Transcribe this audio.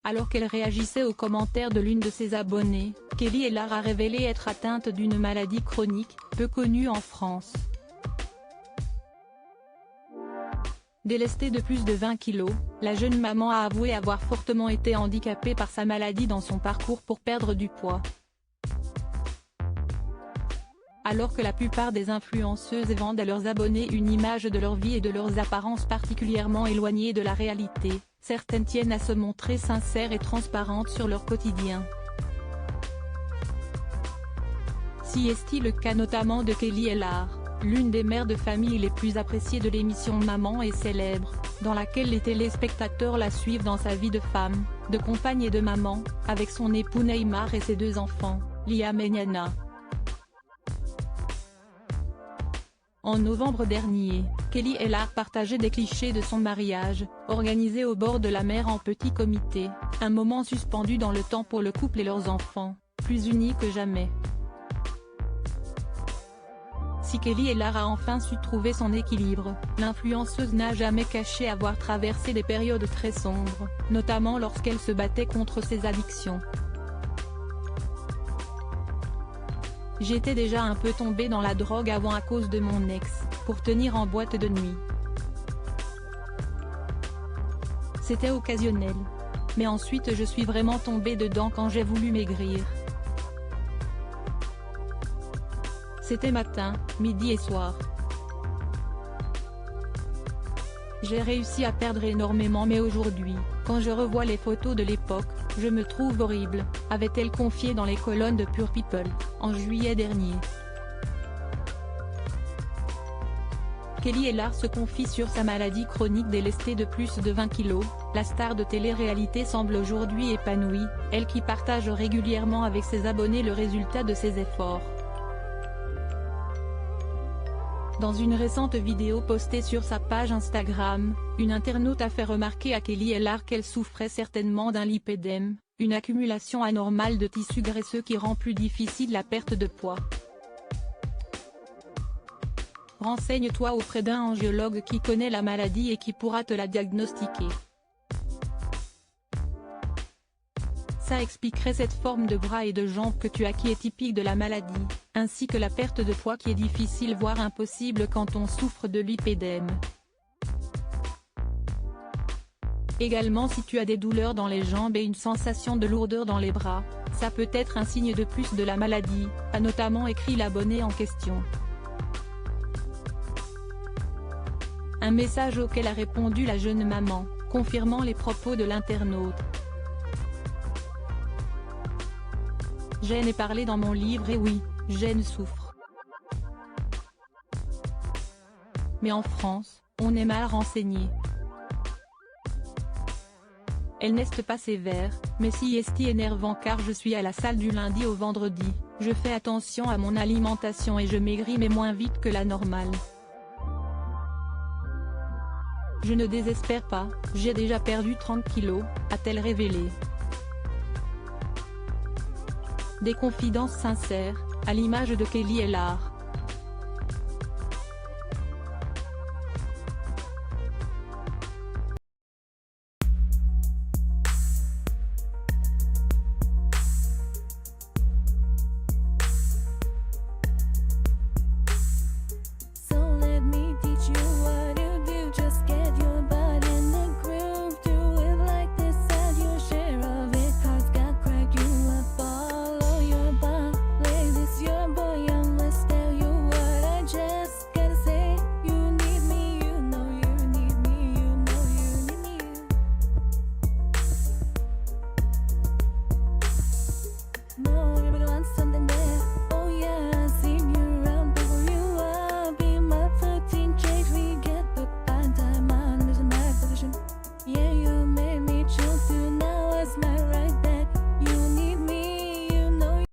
Alors qu'elle réagissait aux commentaires de l'une de ses abonnées, Kelly Ellard a révélé être atteinte d'une maladie chronique, peu connue en France. Délestée de plus de 20 kilos, la jeune maman a avoué avoir fortement été handicapée par sa maladie dans son parcours pour perdre du poids. Alors que la plupart des influenceuses vendent à leurs abonnés une image de leur vie et de leurs apparences particulièrement éloignées de la réalité, certaines tiennent à se montrer sincères et transparentes sur leur quotidien. Si est-il le cas notamment de Kelly Ellard, l'une des mères de famille les plus appréciées de l'émission Maman est célèbre, dans laquelle les téléspectateurs la suivent dans sa vie de femme, de compagne et de maman, avec son époux Neymar et ses 2 enfants, Liam et Niana. En novembre dernier, Kelly Ellard partageait des clichés de son mariage, organisé au bord de la mer en petit comité, un moment suspendu dans le temps pour le couple et leurs enfants, plus unis que jamais. Si Kelly Ellard a enfin su trouver son équilibre, l'influenceuse n'a jamais caché avoir traversé des périodes très sombres, notamment lorsqu'elle se battait contre ses addictions. J'étais déjà un peu tombée dans la drogue avant à cause de mon ex, pour tenir en boîte de nuit. C'était occasionnel. Mais ensuite je suis vraiment tombée dedans quand j'ai voulu maigrir. C'était matin, midi et soir. J'ai réussi à perdre énormément mais aujourd'hui, quand je revois les photos de l'époque, je me trouve horrible, avait-elle confié dans les colonnes de Pure People, en juillet dernier. Kelly Ellard se confie sur sa maladie chronique délestée de plus de 20 kilos, la star de télé-réalité semble aujourd'hui épanouie, elle qui partage régulièrement avec ses abonnés le résultat de ses efforts. Dans une récente vidéo postée sur sa page Instagram, une internaute a fait remarquer à Kelly Ellard qu'elle souffrait certainement d'un lipédème, une accumulation anormale de tissu graisseux qui rend plus difficile la perte de poids. Renseigne-toi auprès d'un angiologue qui connaît la maladie et qui pourra te la diagnostiquer. Ça expliquerait cette forme de bras et de jambes que tu as qui est typique de la maladie, ainsi que la perte de poids qui est difficile voire impossible quand on souffre de lipédème. Également si tu as des douleurs dans les jambes et une sensation de lourdeur dans les bras, ça peut être un signe de plus de la maladie, a notamment écrit l'abonné en question. Un message auquel a répondu la jeune maman, confirmant les propos de l'internaute. J'en ai parlé dans mon livre et oui, j'en souffre. Mais en France, on est mal renseigné. Elle n'est pas sévère, mais si est énervant car je suis à la salle du lundi au vendredi, je fais attention à mon alimentation et je maigris mais moins vite que la normale. Je ne désespère pas, j'ai déjà perdu 30 kilos, a-t-elle révélé. Des confidences sincères, à l'image de Kelly Ellard.